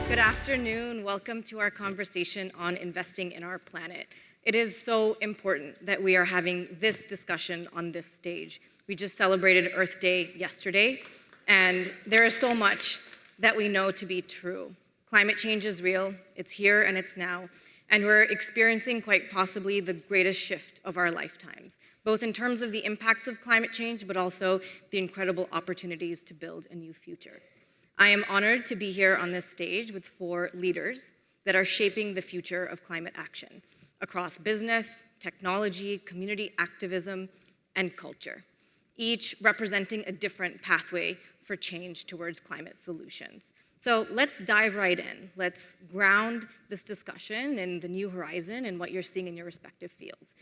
Good afternoon. Welcome to our conversation on investing in our planet. It is so important that we are having this discussion on this stage. We just celebrated Earth Day yesterday, and there is so much that we know to be true. Climate change is real, it's here and it's now, and we're experiencing quite possibly the greatest shift of our lifetimes, both in terms of the impacts of climate change, but also the incredible opportunities to build a new future. I am honored to be here on this stage with 4 leaders that are shaping the future of climate action across business, technology, community activism, and culture, each representing a different pathway for change towards climate solutions. So let's dive right in. Let's ground this discussion in the new horizon and what you're seeing in your respective fields.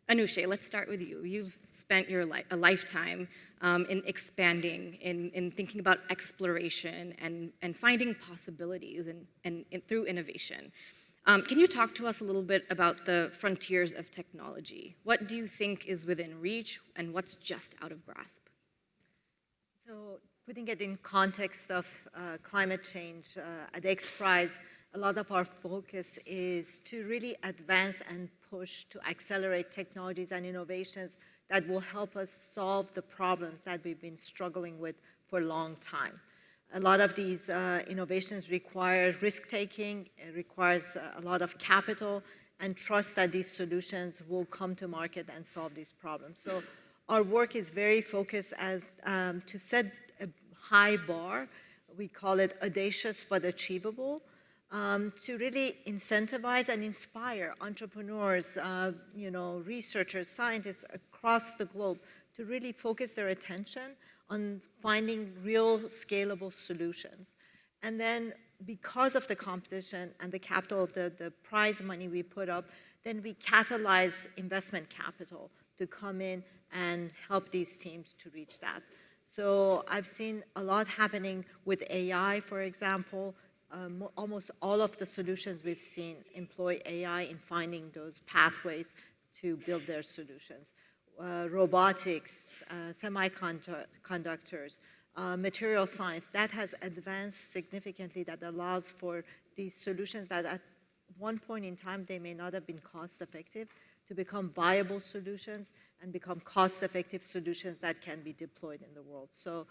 Anushay, let's start with you. You've spent a lifetime in expanding, in thinking about exploration and finding possibilities and through innovation. Can you talk to us a little bit about the frontiers of technology? What do you think is within reach and what's just out of grasp? So putting it in context of climate change, at X Prize, a lot of our focus is to really advance and push to accelerate technologies and innovations that will help us solve the problems that we've been struggling with for a long time. A lot of these innovations require risk-taking, it requires a lot of capital and trust that these solutions will come to market and solve these problems. So our work is very focused as to set a high bar. We call it audacious but achievable, to really incentivize and inspire entrepreneurs, researchers, scientists across the globe to really focus their attention on finding real scalable solutions. And then because of the competition and the capital, the prize money we put up, then we catalyze investment capital to come in and help these teams to reach that. So I've seen a lot happening with AI, for example. Almost all of the solutions we've seen employ AI in finding those pathways to build their solutions. Robotics, semiconductors, material science, that has advanced significantly, that allows for these solutions that at one point in time they may not have been cost effective to become viable solutions and become cost-effective solutions that can be deployed in the world. So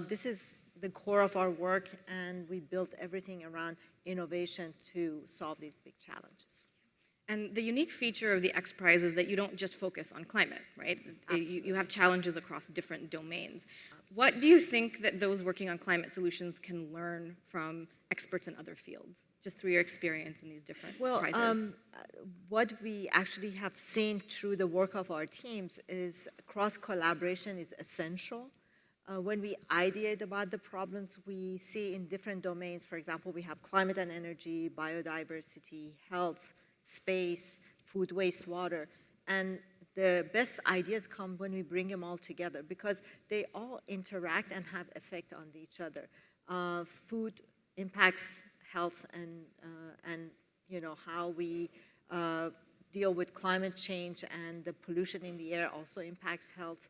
this is the core of our work, and we built everything around innovation to solve these big challenges. And the unique feature of the X Prize is that you don't just focus on climate, right? You have challenges across different domains. Absolutely. What do you think that those working on climate solutions can learn from experts in other fields, just through your experience in these different prizes? What we actually have seen through the work of our teams is cross-collaboration is essential. When we ideate about the problems we see in different domains, for example, we have climate and energy, biodiversity, health, space, food, waste, water, and the best ideas come when we bring them all together because they all interact and have effect on each other. Food impacts health and how we deal with climate change, and the pollution in the air also impacts health.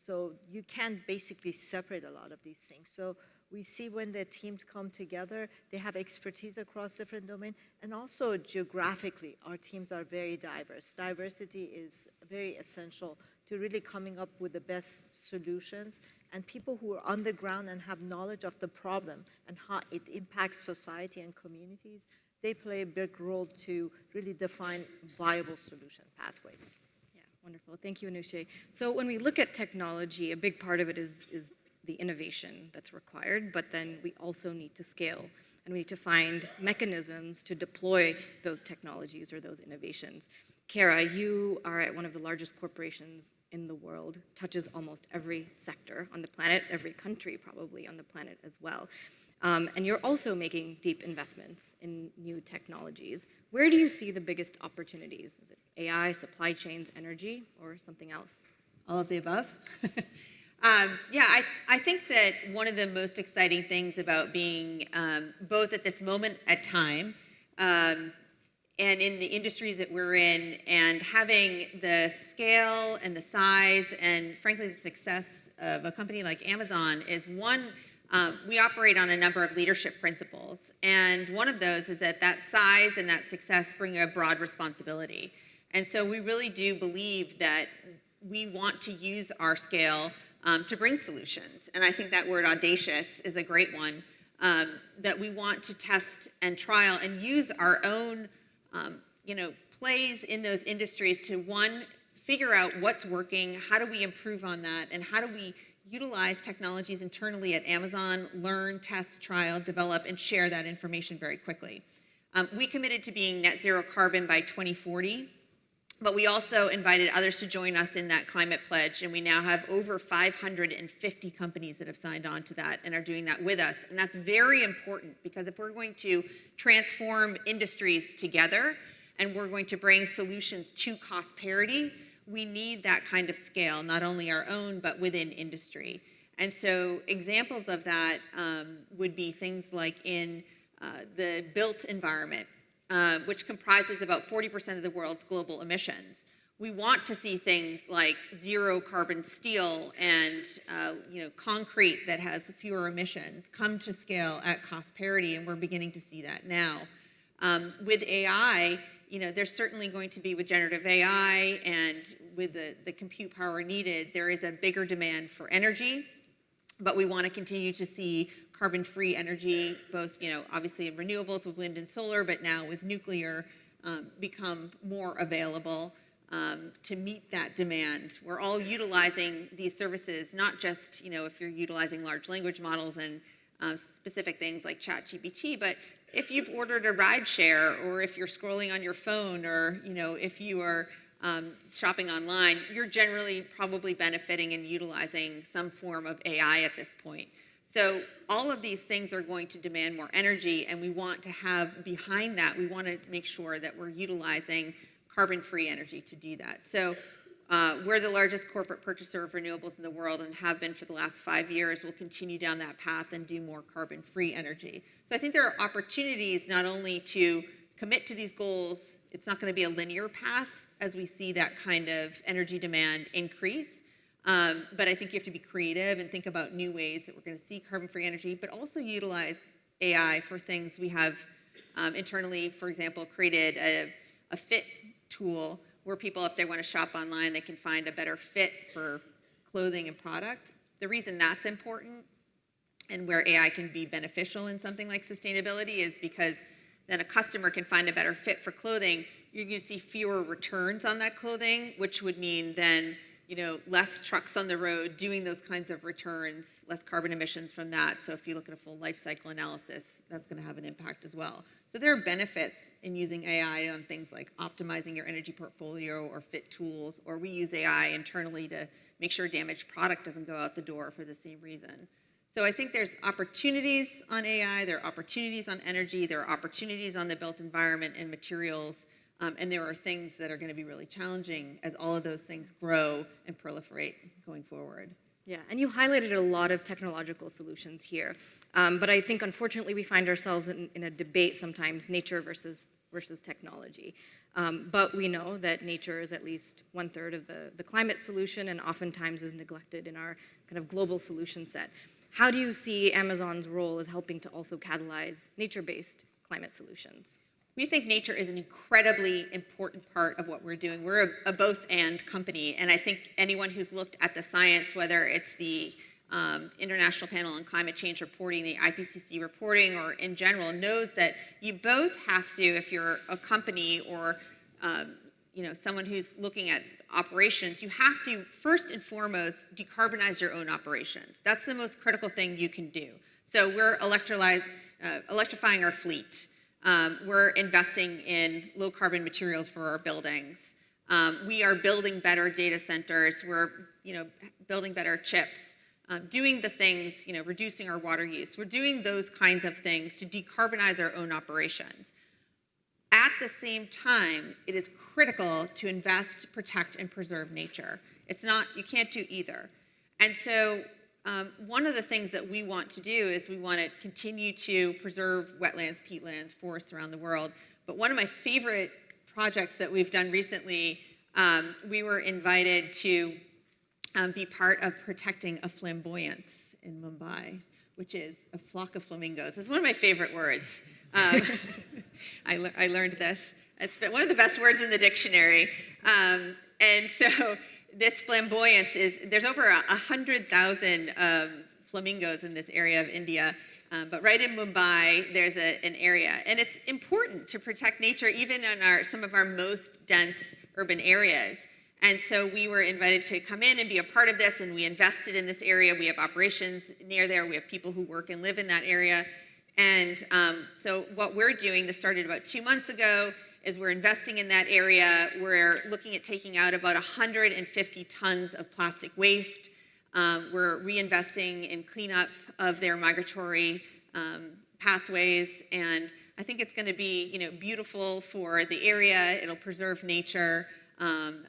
So you can't basically separate a lot of these things. So we see when the teams come together, they have expertise across different domains, and also geographically, our teams are very diverse. Diversity is very essential to really coming up with the best solutions, and people who are on the ground and have knowledge of the problem and how it impacts society and communities, they play a big role to really define viable solution pathways. Yeah, wonderful. Thank you, Anushay. So when we look at technology, a big part of it is the innovation that's required, but then we also need to scale, and we need to find mechanisms to deploy those technologies or those innovations. Kara, you are at one of the largest corporations in the world, touches almost every sector on the planet, every country probably on the planet as well. And you're also making deep investments in new technologies. Where do you see the biggest opportunities? Is it AI, supply chains, energy, or something else? All of the above. I think that one of the most exciting things about being both at this moment at time and in the industries that we're in, and having the scale and the size and frankly the success of a company like Amazon is one, we operate on a number of leadership principles. And one of those is that size and that success bring a broad responsibility. And so we really do believe that we want to use our scale to bring solutions. And I think that word audacious is a great one, that we want to test and trial and use our own plays in those industries to, one, figure out what's working, how do we improve on that, and how do we utilize technologies internally at Amazon, learn, test, trial, develop, and share that information very quickly. We committed to being net zero carbon by 2040, but we also invited others to join us in that climate pledge, and we now have over 550 companies that have signed on to that and are doing that with us. And that's very important, because if we're going to transform industries together and we're going to bring solutions to cost parity, we need that kind of scale, not only our own, but within industry. And so examples of that would be things like in the built environment, which comprises about 40% of the world's global emissions. We want to see things like zero carbon steel and concrete that has fewer emissions come to scale at cost parity, and we're beginning to see that now. With AI, there's certainly going to be, with generative AI and with the compute power needed, there is a bigger demand for energy, but we want to continue to see carbon-free energy, both, obviously in renewables with wind and solar, but now with nuclear, become more available to meet that demand. We're all utilizing these services, not just, if you're utilizing large language models and specific things like ChatGPT, but if you've ordered a ride share, or if you're scrolling on your phone, or if you are shopping online, you're generally probably benefiting and utilizing some form of AI at this point. So all of these things are going to demand more energy, and we want to have behind that, we want to make sure that we're utilizing carbon-free energy to do that. So we're the largest corporate purchaser of renewables in the world and have been for the last 5 years. We'll continue down that path and do more carbon-free energy. So I think there are opportunities not only to commit to these goals. It's not going to be a linear path as we see that kind of energy demand increase. But I think you have to be creative and think about new ways that we're going to see carbon-free energy, but also utilize AI for things we have internally. For example, created a fit tool where people, if they want to shop online, they can find a better fit for clothing and product. The reason that's important and where AI can be beneficial in something like sustainability is because then a customer can find a better fit for clothing. You're going to see fewer returns on that clothing, which would mean then less trucks on the road doing those kinds of returns, less carbon emissions from that. So if you look at a full life cycle analysis, that's going to have an impact as well. So there are benefits in using AI on things like optimizing your energy portfolio or fit tools, or we use AI internally to make sure damaged product doesn't go out the door for the same reason. So I think there's opportunities on AI, there are opportunities on energy, there are opportunities on the built environment and materials. And there are things that are going to be really challenging as all of those things grow and proliferate going forward. Yeah, and you highlighted a lot of technological solutions here. But I think, unfortunately, we find ourselves in a debate sometimes, nature versus technology. But we know that nature is at least 1/3 of the climate solution and oftentimes is neglected in our kind of global solution set. How do you see Amazon's role as helping to also catalyze nature-based climate solutions? We think nature is an incredibly important part of what we're doing. We're a both-and company, and I think anyone who's looked at the science, whether it's the International Panel on Climate Change reporting, the IPCC reporting, or in general, knows that you both have to, if you're a company or someone who's looking at operations, you have to first and foremost decarbonize your own operations. That's the most critical thing you can do. So we're electrifying our fleet. We're investing in low carbon materials for our buildings. We are building better data centers. We're building better chips, doing the things, reducing our water use. We're doing those kinds of things to decarbonize our own operations. At the same time, it is critical to invest, protect, and preserve nature. You can't do either. And so one of the things that we want to do is we want to continue to preserve wetlands, peatlands, forests around the world. But one of my favorite projects that we've done recently, we were invited to be part of protecting a flamboyance in Mumbai, which is a flock of flamingos. It's one of my favorite words. I learned this. It's been one of the best words in the dictionary. And so this flamboyance there's over 100,000 flamingos in this area of India. But right in Mumbai, there's an area. And it's important to protect nature, even in some of our most dense urban areas. And so we were invited to come in and be a part of this, and we invested in this area. We have operations near there. We have people who work and live in that area. And so what we're doing, this started about 2 months ago, is we're investing in that area. We're looking at taking out about 150 tons of plastic waste. We're reinvesting in cleanup of their migratory pathways, and I think it's going to be, beautiful for the area. It'll preserve nature, and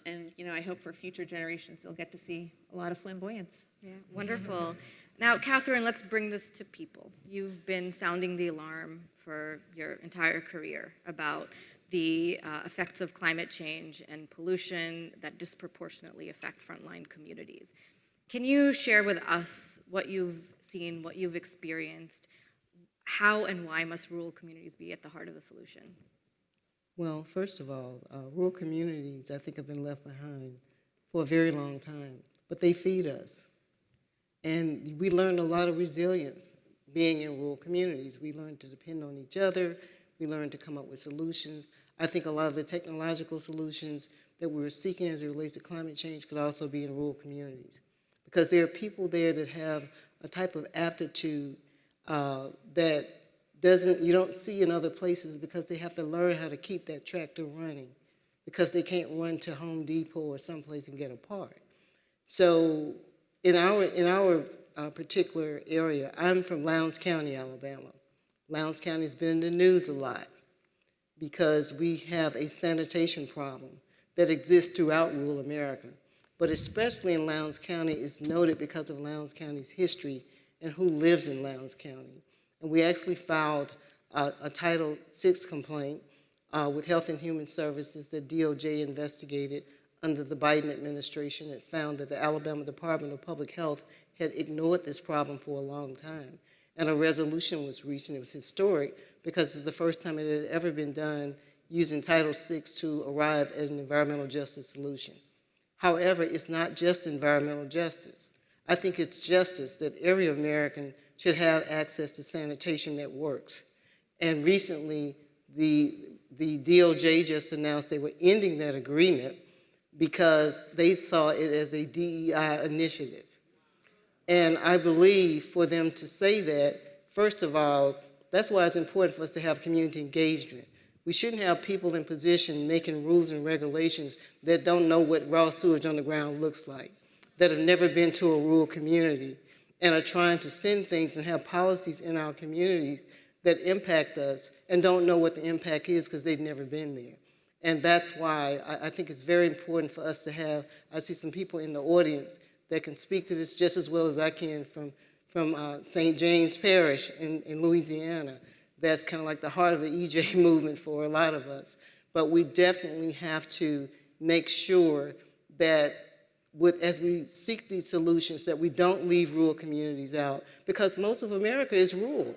I hope for future generations they'll get to see a lot of flamboyance. Yeah, wonderful. Now, Catherine, let's bring this to people. You've been sounding the alarm for your entire career about the effects of climate change and pollution that disproportionately affect frontline communities. Can you share with us what you've seen, what you've experienced? How and why must rural communities be at the heart of the solution? Well, first of all, rural communities, I think, have been left behind for a very long time, but they feed us. And we learned a lot of resilience being in rural communities. We learned to depend on each other. We learned to come up with solutions. I think a lot of the technological solutions that we were seeking as it relates to climate change could also be in rural communities, because there are people there that have a type of aptitude that you don't see in other places, because they have to learn how to keep that tractor running, because they can't run to Home Depot or someplace and get a part. So in our particular area, I'm from Lowndes County, Alabama. Lowndes County has been in the news a lot because we have a sanitation problem that exists throughout rural America, but especially in Lowndes County is noted because of Lowndes County's history and who lives in Lowndes County. And we actually filed a Title VI complaint with Health and Human Services that DOJ investigated under the Biden administration. It found that the Alabama Department of Public Health had ignored this problem for a long time. And a resolution was reached, and it was historic because it's the first time it had ever been done using Title VI to arrive at an environmental justice solution. However, it's not just environmental justice. I think it's justice that every American should have access to sanitation that works. And recently, the DOJ just announced they were ending that agreement because they saw it as a DEI initiative. And I believe for them to say that, first of all, that's why it's important for us to have community engagement. We shouldn't have people in position making rules and regulations that don't know what raw sewage on the ground looks like, that have never been to a rural community, and are trying to send things and have policies in our communities that impact us and don't know what the impact is because they've never been there. And that's why I think it's very important for us to have, I see some people in the audience that can speak to this just as well as I can from St. James Parish in Louisiana. That's kind of like the heart of the EJ movement for a lot of us. But we definitely have to make sure that as we seek these solutions, that we don't leave rural communities out, because most of America is rural.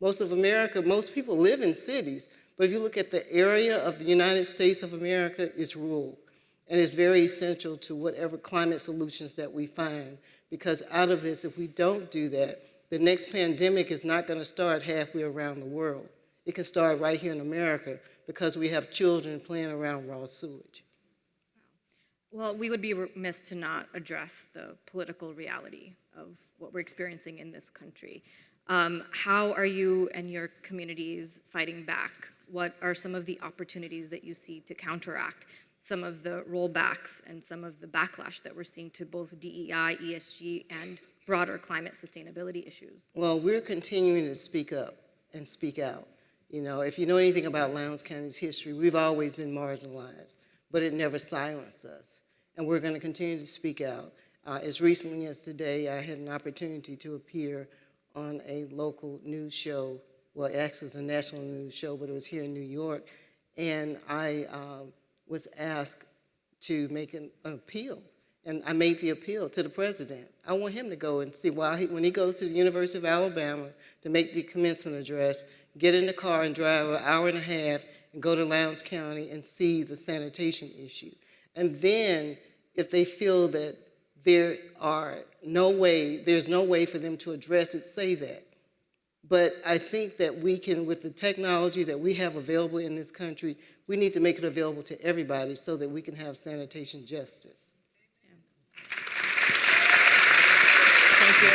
Most of America, most people live in cities, but if you look at the area of the United States of America, it's rural. And it's very essential to whatever climate solutions that we find, because out of this, if we don't do that, the next pandemic is not going to start halfway around the world. It can start right here in America because we have children playing around raw sewage. Well, we would be remiss to not address the political reality of what we're experiencing in this country. How are you and your communities fighting back? What are some of the opportunities that you see to counteract some of the rollbacks and some of the backlash that we're seeing to both DEI, ESG, and broader climate sustainability issues? Well, we're continuing to speak up and speak out. If you know anything about Lowndes County's history, we've always been marginalized, but it never silenced us. And we're going to continue to speak out. As recently as today, I had an opportunity to appear on a local news show. Well, actually, it's a national news show, but it was here in New York. And I was asked to make an appeal And I made the appeal to the president. I want him to go and see when he goes to the University of Alabama to make the commencement address, get in the car and drive an hour and a half and go to Lowndes County and see the sanitation issue. And then if they feel that there's no way for them to address it, say that. But I think that we can, with the technology that we have available in this country, we need to make it available to everybody so that we can have sanitation justice. Thank you.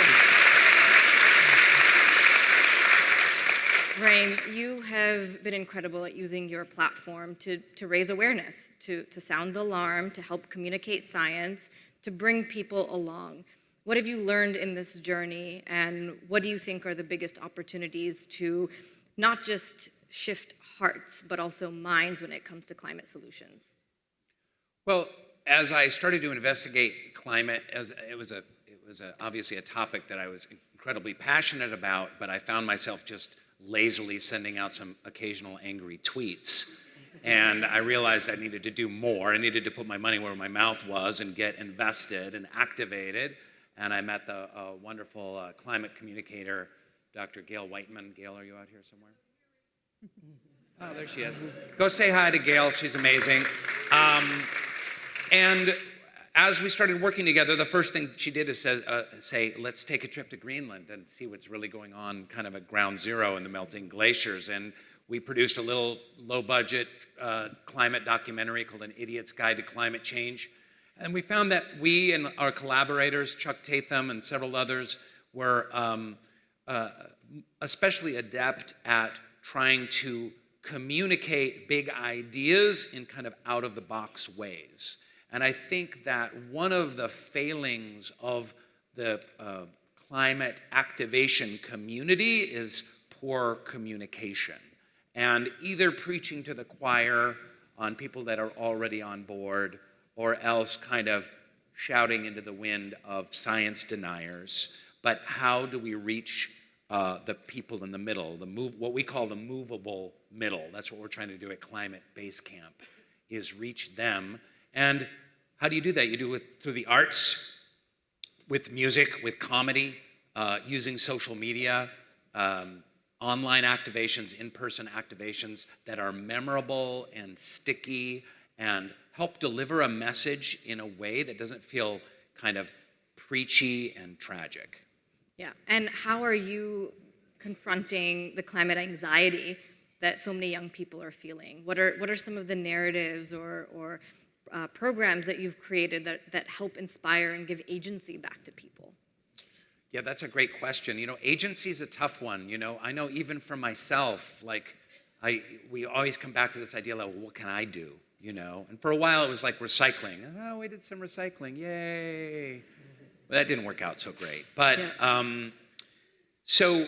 Rain, you have been incredible at using your platform to raise awareness, to sound the alarm, to help communicate science, to bring people along. What have you learned in this journey, and what do you think are the biggest opportunities to not just shift hearts, but also minds when it comes to climate solutions? Well, as I started to investigate climate, it was obviously a topic that I was incredibly passionate about, but I found myself just lazily sending out some occasional angry tweets. And I realized I needed to do more. I needed to put my money where my mouth was and get invested and activated. And I met the wonderful climate communicator, Dr. Gail Whiteman. Gail, are you out here somewhere? Oh, there she is. Go say hi to Gail. She's amazing. And as we started working together, the first thing she did is say, let's take a trip to Greenland and see what's really going on kind of at ground zero in the melting glaciers. And we produced a little low-budget climate documentary called An Idiot's Guide to Climate Change. And we found that we and our collaborators, Chuck Tatham and several others, were especially adept at trying to communicate big ideas in kind of out-of-the-box ways. And I think that one of the failings of the climate activation community is poor communication, and either preaching to the choir on people that are already on board, or else kind of shouting into the wind of science deniers. But how do we reach the people in the middle, what we call the movable middle? That's what we're trying to do at Climate Base Camp, is reach them. And how do you do that? You do it through the arts, with music, with comedy, using social media, online activations, in-person activations that are memorable and sticky and help deliver a message in a way that doesn't feel kind of preachy and tragic. Yeah, and how are you confronting the climate anxiety that so many young people are feeling? What are some of the narratives or programs that you've created that help inspire and give agency back to people? Yeah, that's a great question. You know, agency is a tough one. You know, I know even for myself, like, we always come back to this idea of, well, what can I do? You know, and for a while it was like recycling. Oh, we did some recycling, yay. Well, that didn't work out so great. But, so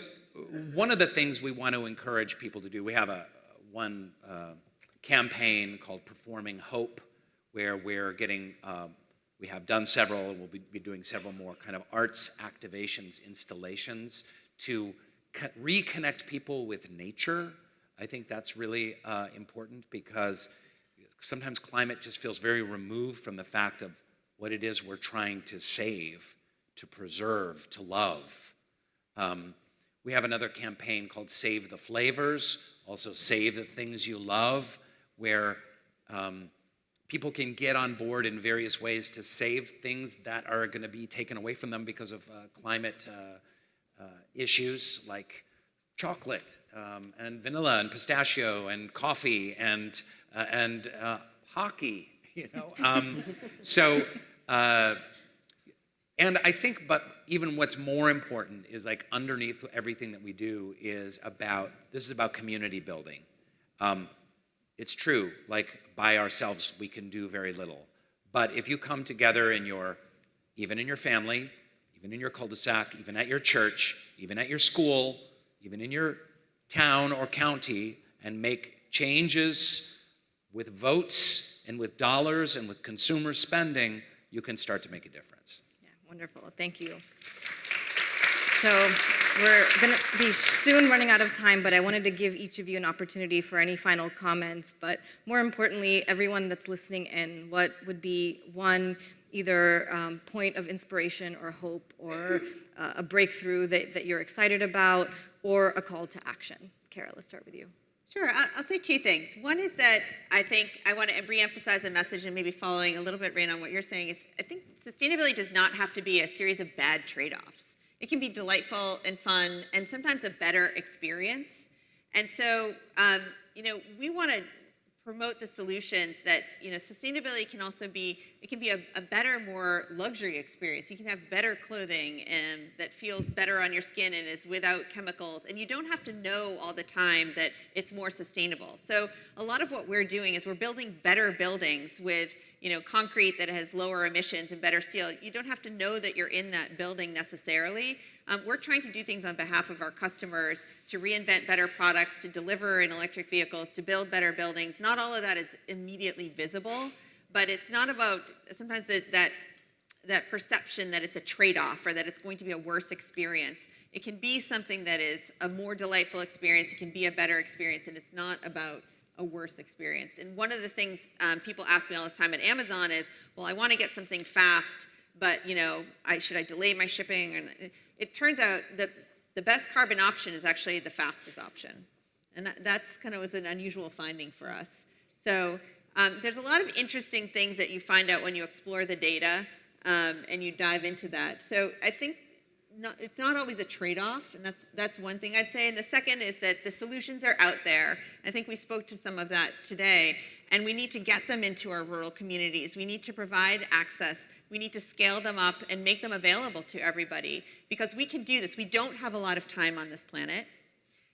one of the things we want to encourage people to do, we have one campaign called Performing Hope, where we're getting, we have done several, and we'll be doing several more kind of arts activations, installations to reconnect people with nature. I think that's really important, because sometimes climate just feels very removed from the fact of what it is we're trying to save, to preserve, to love. We have another campaign called Save the Flavors, also Save the Things You Love, where people can get on board in various ways to save things that are going to be taken away from them because of climate issues, like chocolate and vanilla and pistachio and coffee and hockey, you know. And I think, but even what's more important is, like, underneath everything that we do is about community building. It's true, like, by ourselves we can do very little. But if you come together even in your family, even in your cul-de-sac, even at your church, even at your school, even in your town or county, and make changes with votes and with dollars and with consumer spending, you can start to make a difference. Yeah, wonderful. Thank you. So we're going to be soon running out of time, but I wanted to give each of you an opportunity for any final comments. But more importantly, everyone that's listening in, what would be one either point of inspiration or hope or a breakthrough that you're excited about or a call to action. Kara, let's start with you. Sure, I'll say two things. One is that I think I want to re-emphasize a message, and maybe following a little bit, Rain, on what you're saying, is I think sustainability does not have to be a series of bad trade-offs. It can be delightful and fun and sometimes a better experience. And so, we want to promote the solutions that, sustainability can also be, it can be a better, more luxury experience. You can have better clothing and that feels better on your skin and is without chemicals. And you don't have to know all the time that it's more sustainable. So a lot of what we're doing is we're building better buildings with, concrete that has lower emissions and better steel. You don't have to know that you're in that building necessarily. We're trying to do things on behalf of our customers to reinvent better products, to deliver in electric vehicles, to build better buildings. Not all of that is immediately visible, but it's not about sometimes that perception that it's a trade-off or that it's going to be a worse experience. It can be something that is a more delightful experience. It can be a better experience, and it's not about a worse experience. And one of the things people ask me all the time at Amazon is, well, I want to get something fast, but should I delay my shipping? And it turns out that the best carbon option is actually the fastest option. And that's kind of was an unusual finding for us. So there's a lot of interesting things that you find out when you explore the data and you dive into that. So I think it's not always a trade-off, and that's one thing I'd say. And the second is that the solutions are out there. I think we spoke to some of that today, and we need to get them into our rural communities. We need to provide access. We need to scale them up and make them available to everybody, because we can do this. We don't have a lot of time on this planet,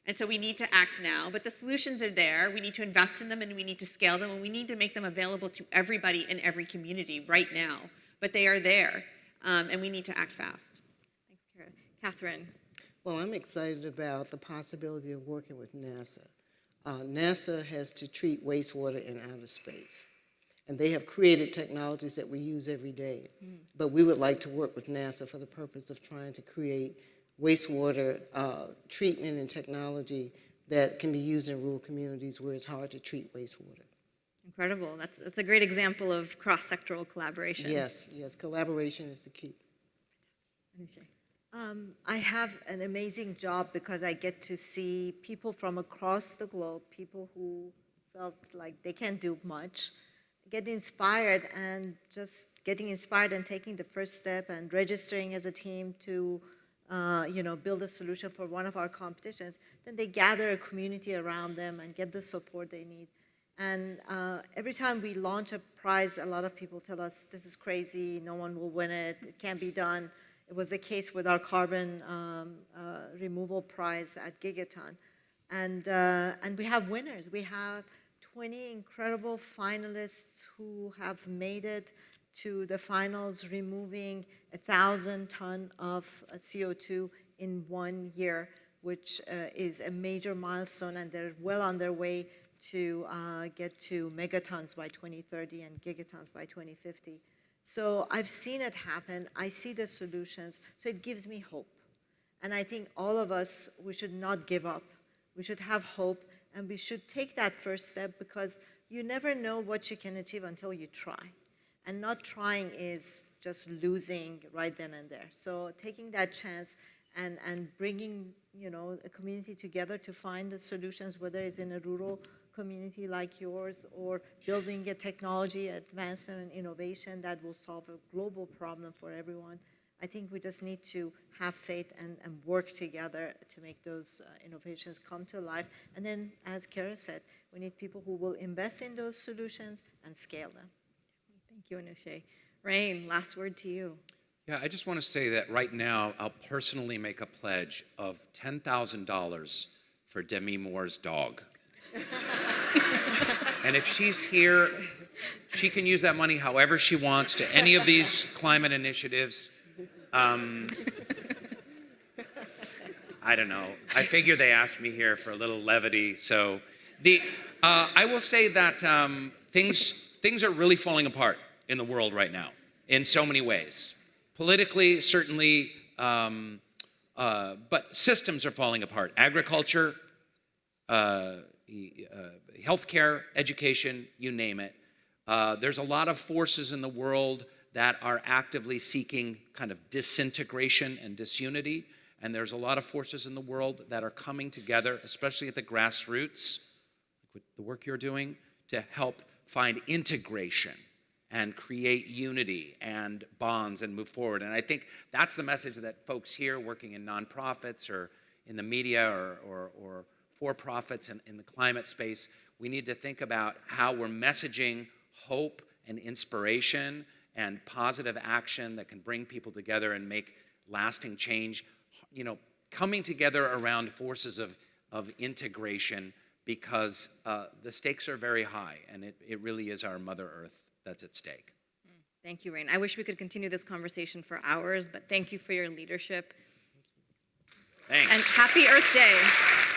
and so we need to act now. But the solutions are there. We need to invest in them, and we need to scale them, and we need to make them available to everybody in every community right now. But they are there, and we need to act fast. Catherine. Well, I'm excited about the possibility of working with NASA. NASA has to treat wastewater in outer space, and they have created technologies that we use every day. But we would like to work with NASA for the purpose of trying to create wastewater treatment and technology that can be used in rural communities where it's hard to treat wastewater. Incredible. That's a great example of cross-sectoral collaboration. Yes, collaboration is the key. I have an amazing job because I get to see people from across the globe, people who felt like they can't do much, get inspired, and just getting inspired and taking the first step and registering as a team to build a solution for one of our competitions. Then they gather a community around them and get the support they need. And every time we launch a prize, a lot of people tell us, this is crazy, no one will win it, it can't be done. It was the case with our carbon removal prize at Gigaton. And we have winners. We have 20 incredible finalists who have made it to the finals, removing 1,000 tons of CO2 in 1 year, which is a major milestone, and they're well on their way to get to megatons by 2030 and gigatons by 2050. So I've seen it happen. I see the solutions. So it gives me hope. And I think all of us, we should not give up. We should have hope, and we should take that first step, because you never know what you can achieve until you try. And not trying is just losing right then and there. So taking that chance and bringing a community together to find the solutions, whether it's in a rural community like yours, or building a technology advancement and innovation that will solve a global problem for everyone. I think we just need to have faith and work together to make those innovations come to life. And then, as Kara said, we need people who will invest in those solutions and scale them. Thank you, Anushay. Rain, last word to you. Yeah, I just want to say that right now I'll personally make a pledge of $10,000 for Demi Moore's dog. And if she's here, she can use that money however she wants to any of these climate initiatives. I don't know. I figure they asked me here for a little levity. So I will say that things are really falling apart in the world right now in so many ways. Politically, certainly, but systems are falling apart. Agriculture, healthcare, education, you name it. There's a lot of forces in the world that are actively seeking kind of disintegration and disunity. And there's a lot of forces in the world that are coming together, especially at the grassroots, like the work you're doing, to help find integration and create unity and bonds and move forward. And I think that's the message that folks here working in nonprofits or in the media or for-profits in the climate space, we need to think about how we're messaging hope and inspiration and positive action that can bring people together and make lasting change, coming together around forces of integration, because the stakes are very high, and it really is our Mother Earth that's at stake. Thank you, Rain. I wish we could continue this conversation for hours, but thank you for your leadership. Thanks. And happy Earth Day.